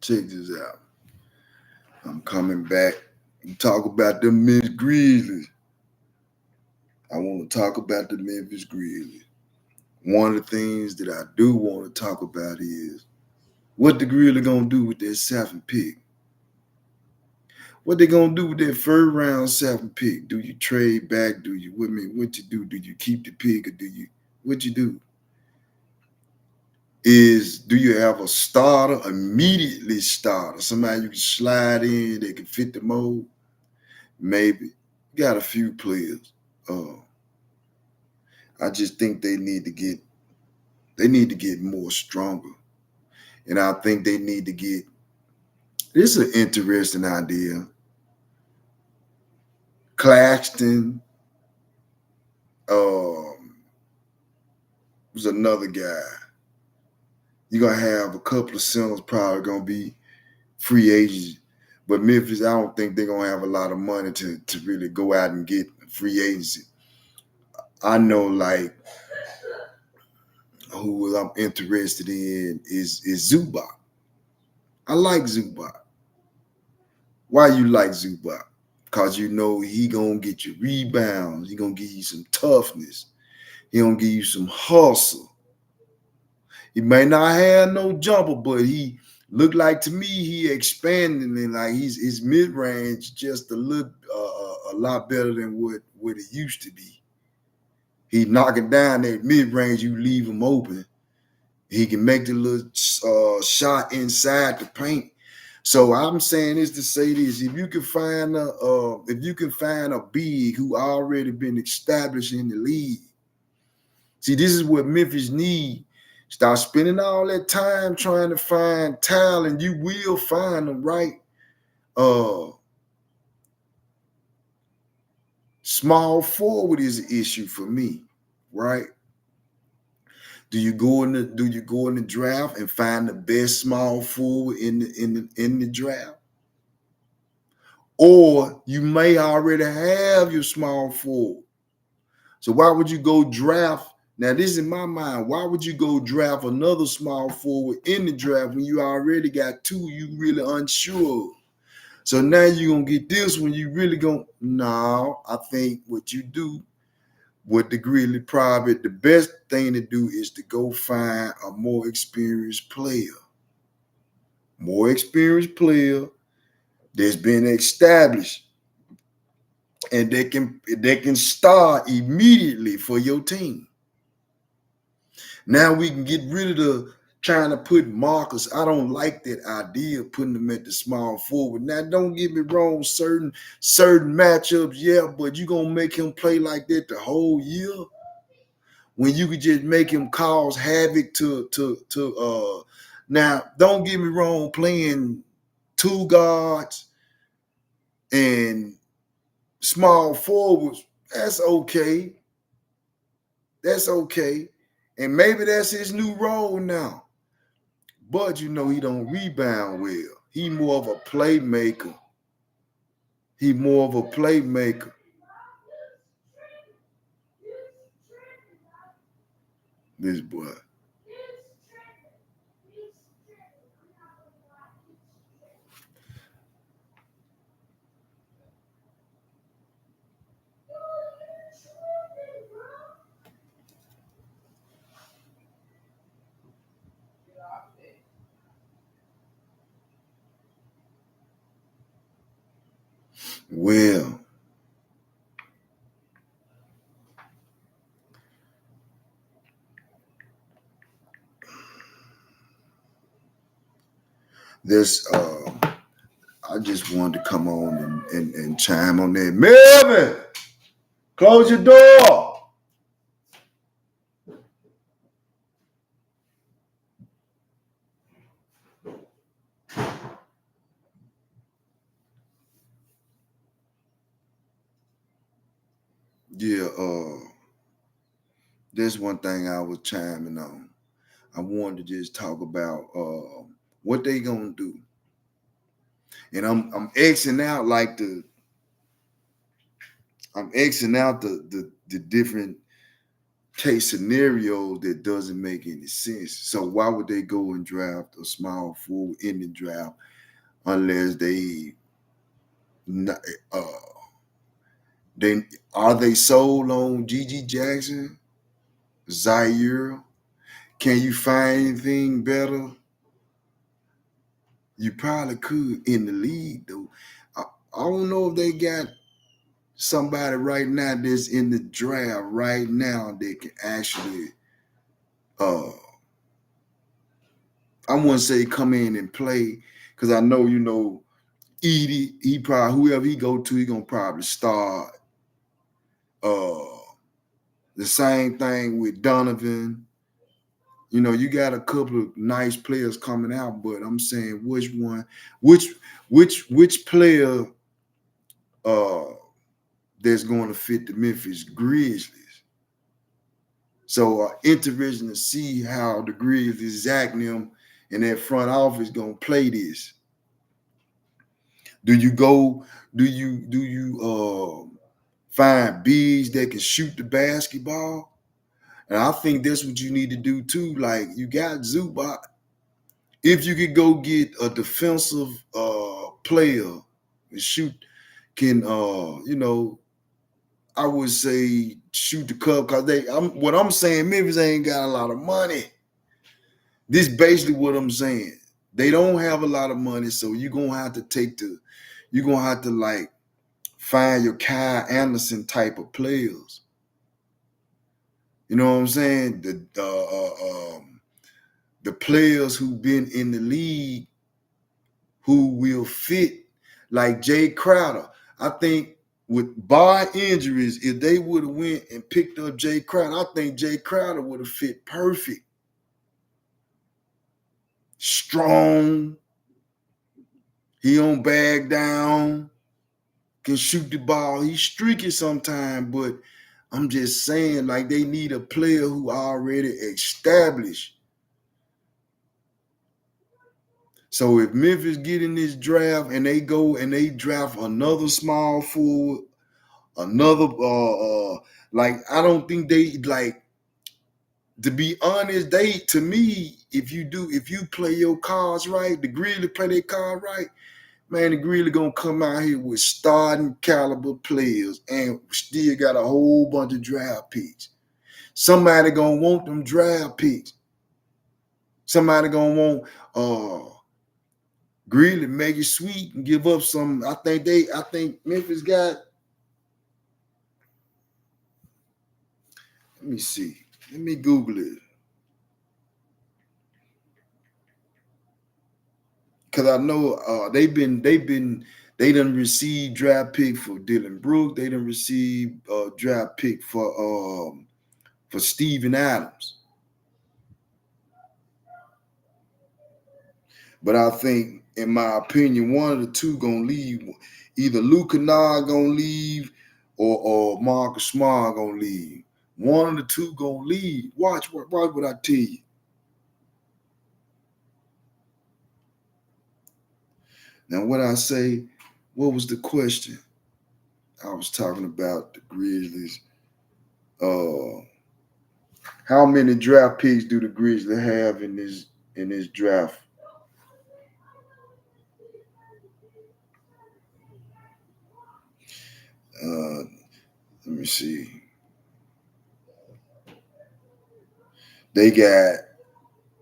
Check this out. I'm coming back and talk about the Memphis Grizzlies. I want to talk about the Memphis Grizzlies. One of the things that I do want to talk about is what the Grizzlies gonna do with their seventh pick. What they gonna do with their first round seventh pick? Do you trade back? Do you what you do? Do you keep the pick or do you what you do? Do you have a starter, immediately starter, somebody you can slide in, they can fit the mold? Maybe. Got a few players. I just think they need to get more stronger. And I think they need to get this is an interesting idea. Claxton was another guy. You're gonna have a couple of centers probably gonna be free agents. But Memphis, I don't think they're gonna have a lot of money to really go out and get free agency. I know like who I'm interested in is Zubac. I like Zubac. Why you like Zubac? Because you know he gonna get you rebounds. He gonna give you some toughness. He gonna give you some hustle. He may not have no jumper, but he looked like to me he expanding and like his mid range just a lot better than what it used to be. He knocking down that mid range, you leave him open. He can make the little shot inside the paint. So I'm saying this to say this: if you can find a big who already been established in the league, see, this is what Memphis need. Start spending all that time trying to find talent. You will find them, right? Small forward is an issue for me, right? Do you go in the draft and find the best small forward in the draft? Or you may already have your small forward. So why would you go draft? Now, this is in my mind. Why would you go draft another small forward in the draft when you already got two you really unsure of? So now you're going to get this one. You really going to, no, I think what you do with the Grizzly probably, the best thing to do is to go find a more experienced player. More experienced player that's been established. And they can start immediately for your team. Now we can get rid of the trying to put markers. I don't like that idea of putting them at the small forward. Now, don't get me wrong, certain matchups, yeah, but you gonna make him play like that the whole year when you could just make him cause havoc to now, don't get me wrong, playing two guards and small forwards, that's okay. That's okay. And maybe that's his new role now. But you know he don't rebound well. He more of a playmaker. This boy. Well, this I just wanted to come on and chime on that. Melvin, close your door. Yeah, there's one thing I was chiming on. I wanted to just talk about what they gonna do. And I'm Xing out like the different case scenario that doesn't make any sense. So why would they go and draft a small forward in the draft unless not, uh they are they sold on Gigi Jackson, Zaire? Can you find anything better? You probably could in the league though. I don't know if they got somebody right now that's in the draft right now that can actually uh I wouldn't say come in and play because I know Edie, he probably whoever he go to, he gonna probably start. Uh, the same thing with Donovan. You got a couple of nice players coming out, but I'm saying which one, which which player uh that's going to fit the Memphis Grizzlies. So interesting to see how the Grizzlies, Zach and them, and that front office gonna play this. Do you go? Do you find bigs that can shoot the basketball? And I think that's what you need to do too. Like you got Zubac. If you could go get a defensive player and shoot, can I would say shoot the cup because what I'm saying, Memphis ain't got a lot of money. This basically what I'm saying. They don't have a lot of money, so you're gonna have to like find your Kyle Anderson type of players. You know what I'm saying? The players who've been in the league who will fit, like Jay Crowder. I think with bar injuries, if they would have went and picked up Jay Crowder, I think Jay Crowder would have fit perfect. Strong, he don't bag down, can shoot the ball. He's streaky sometimes, but I'm just saying, like they need a player who already established. So if Memphis get in this draft and they go and they draft another small forward, another like I don't think they like, to be honest, they to me, if you play your cards right, the Grizzlies play their card right, man, the Grizzlies gonna come out here with starting caliber players and still got a whole bunch of draft picks. Somebody gonna want them draft picks. Somebody gonna want Grizzlies make it sweet and give up some. I think Memphis got. Let me see. Let me Google it. Cause I know they done received draft pick for Dylan Brooks. They done received draft pick for Steven Adams. But I think, in my opinion, one of the two gonna leave. Either Luke Kennard gonna leave or Marcus Smart gonna leave. One of the two gonna leave. Watch what I tell you. Now, what I say, what was the question? I was talking about the Grizzlies. How many draft picks do the Grizzlies have in this draft? Uh, let me see. They got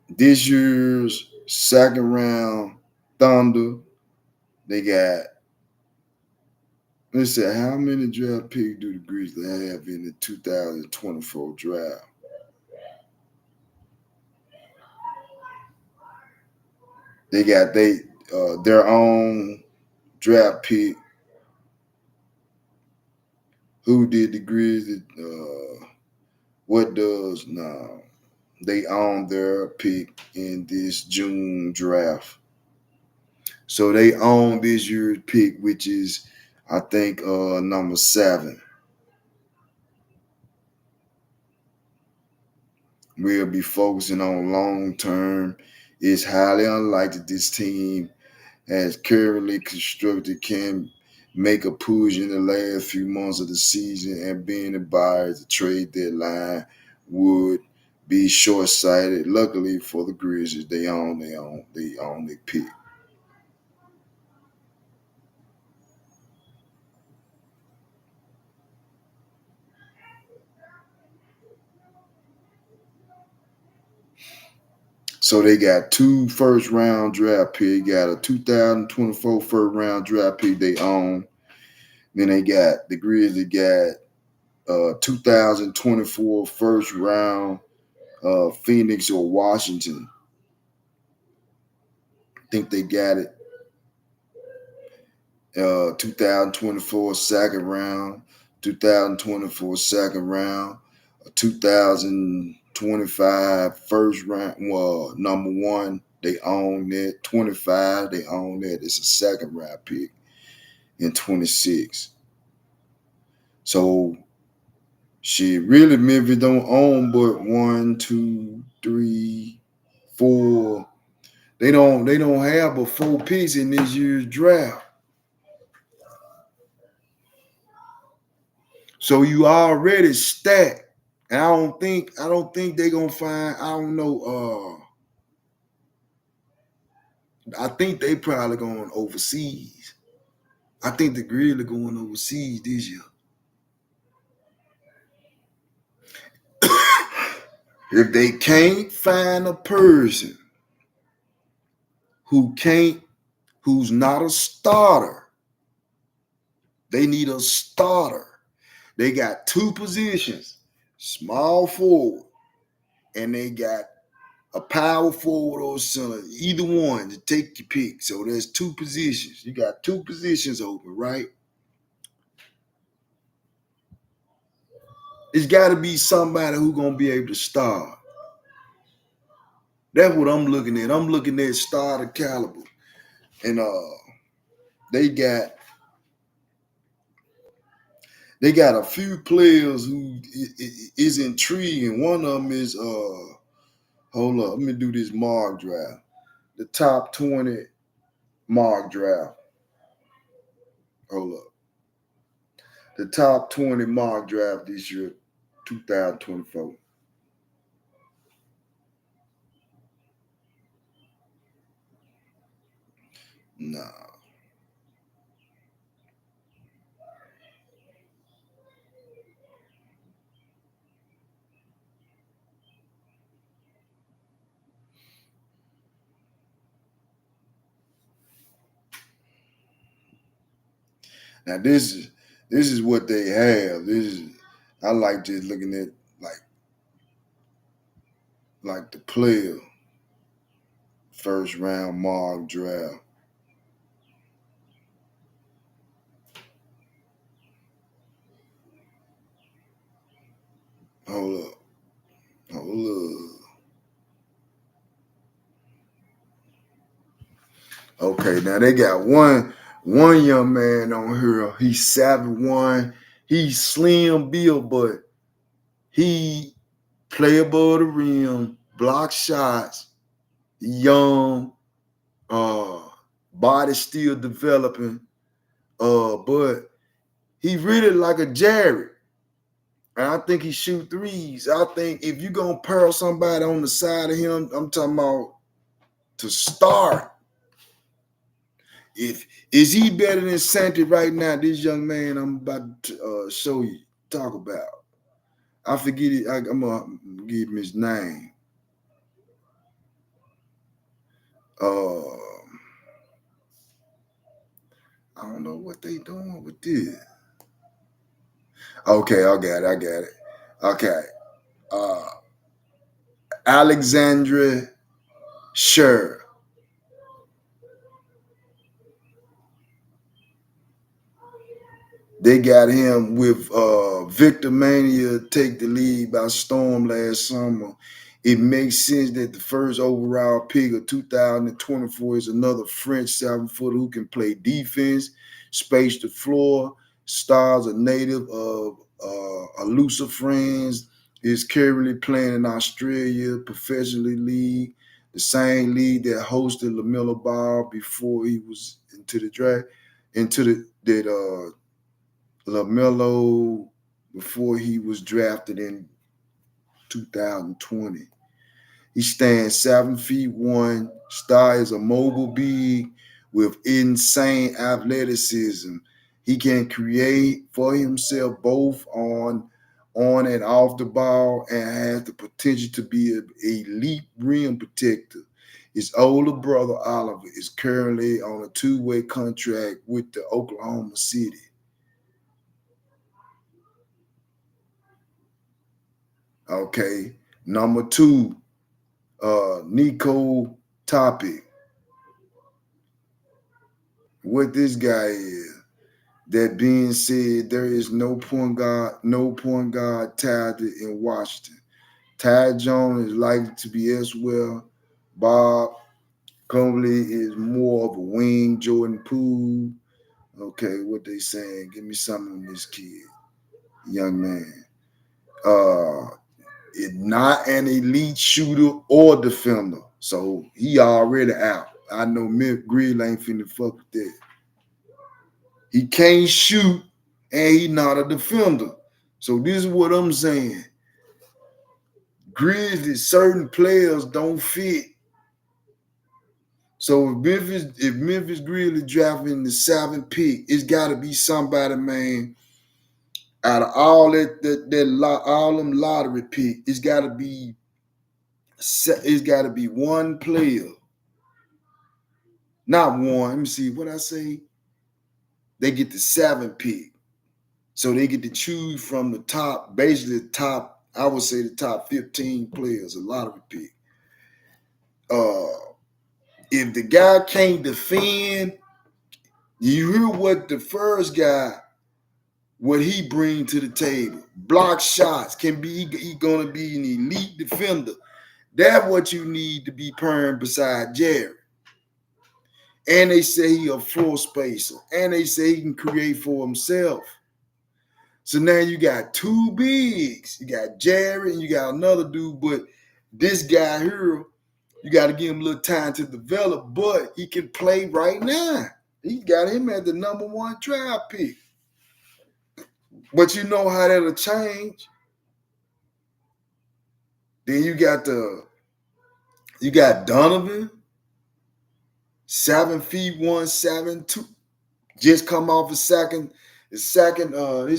this year's second round Thunder. They got, let's say, how many draft picks do the Grizzlies have in the 2024 draft? They got their own draft pick. Who did the Grizzlies? What does now? They own their pick in this June draft. So they own this year's pick, which is, I think, number 7. We'll be focusing on long term. It's highly unlikely this team, as currently constructed, can make a push in the last few months of the season and being advised the trade deadline would be short-sighted. Luckily for the Grizzlies, they own their pick. So they got 2 first-round draft picks, got a 2024 first-round draft pick they own. Then the Grizzlies got 2024 first round Phoenix or Washington. I think they got it. 2024 second round, 2024 second round, 2025 first round. Well, number one, they own that. 25, they own that. It's a second round pick in 26. So shit, really, Memphis don't own but 1, 2, 3, 4. They don't have but 4 picks in this year's draft. So you already stacked. And I don't think they're gonna find, I don't know, I think they probably going overseas. I think the Grizzlies going overseas this year. If they can't find a person who's not a starter, they need a starter. They got 2 positions, small forward, and they got a power forward or center. Either one to take your pick. So there's 2 positions. You got 2 positions open, right? It's got to be somebody who's gonna be able to start. That's what I'm looking at. I'm looking at starter caliber, and they got they got a few players who is intriguing. One of them is hold up, let me do this mock draft. The top 20 mock draft. Hold up. The top 20 mock draft this year, 2024. Nah. Now this is what they have. I like just looking at like the player first round mock draft. Hold up. Hold up. Okay, now they got one young man on here. He's 7'1". He's slim built, but he play above the rim, block shots, young, uh, body still developing. But he really like a Jared. And I think he shoot threes. I think if you're gonna pearl somebody on the side of him, I'm talking about to start. If is he better than Santi right now? This young man I'm about to show you, talk about. I forget it. I'm gonna give him his name. Uh, I don't know what they doing with this. Okay, I got it. I got it. Okay. Uh, Alexandra Sure. They got him with Victor Mania take the lead by storm last summer. It makes sense that the first overall pick of 2024 is another French 7-footer who can play defense, space the floor. Stars a native of Alusa, France. Is currently playing in Australia professionally league, the same league that hosted LaMelo Ball before he was into the draft, into the that LaMelo before he was drafted in 2020. He stands 7'1". Star is a mobile big with insane athleticism. He can create for himself both on and off the ball and has the potential to be an elite rim protector. His older brother Oliver is currently on a two-way contract with the Oklahoma City. Okay, number two, Nico Topic. What this guy is. That being said, there is no point guard talented in Washington. Ty Jones is likely to be elsewhere. Bob Conley is more of a wing. Jordan Poole. Okay, what they saying? Give me something on this kid, young man. Is not an elite shooter or defender, so he already out. I know Memphis Grizzlies ain't finna fuck with that. He can't shoot, and he not a defender. So this is what I'm saying. Grizzlies, certain players don't fit. So if Memphis Grizzlies drafting the 7th pick, it's got to be somebody, man. Out of all all them lottery pick, it's got to be one player. Not one. Let me see what I say. They get the 7th pick. So they get to choose from the top, basically the top, I would say the top 15 players, a lottery pick. If the guy can't defend, you hear what the first guy, what he bring to the table. Block shots, he gonna be an elite defender. That's what you need to be pairing beside Jerry. And they say he a floor spacer. And they say he can create for himself. So now you got two bigs. You got Jerry and you got another dude, but this guy here, you got to give him a little time to develop, but he can play right now. He got him at the number 1 draft pick. But you know how that'll change. Then you got Donovan, 7'1", 7'2", just come off his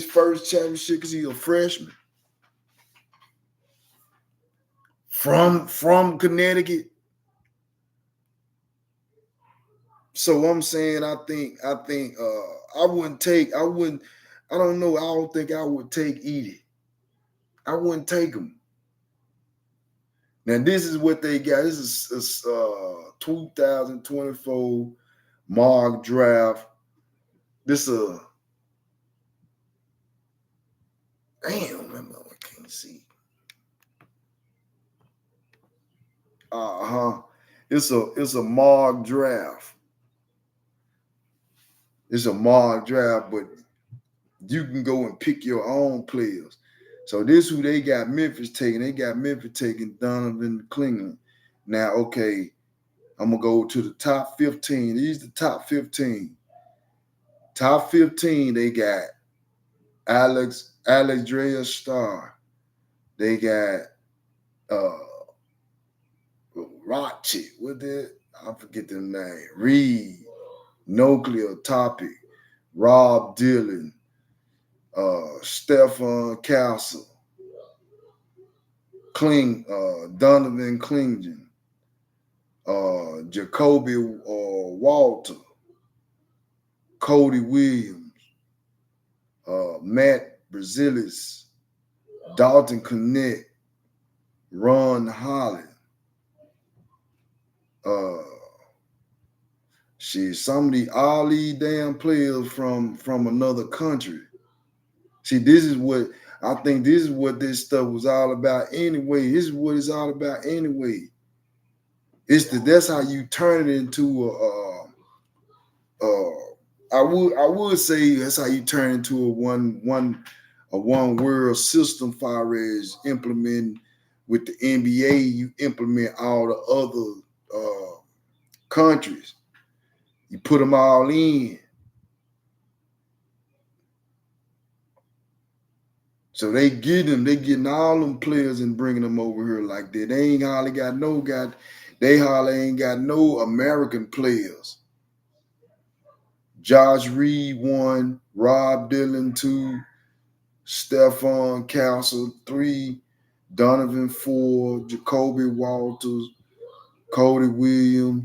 first championship because he's a freshman. From Connecticut. So I'm saying I think I don't think I would take Edie. I wouldn't take him. Now this is what they got. This is 2024 mock draft. This damn, I can't see. It's a mock draft. It's a mock draft, but you can go and pick your own players. So this who they got Memphis taking. They got Memphis taking Donovan Cleveland. Now, okay, I'm going to go to the top 15. These are the top 15. Top 15, they got Alexandria Star. They got Rochi. What did I forget the name? Reed, Nuclear Topic, Rob Dillon, Stefan Castle, Donovan Klingen, Jacoby Walter, Cody Williams, Matt Brazilis, Dalton Connect, Ron Holland. All these damn players from another country. See, this is what I think. This is what this stuff was all about anyway. This is what it's all about anyway. That's how you turn it into I would say that's how you turn into a one world system. Far as implementing with the NBA, you implement all the other countries. You put them all in. So they getting all them players and bringing them over here like that. They ain't hardly got they hardly ain't got no American players. Josh Reed 1, Rob Dillon 2, Stephon Castle 3, Donovan 4, Jacoby Walters, Cody Williams.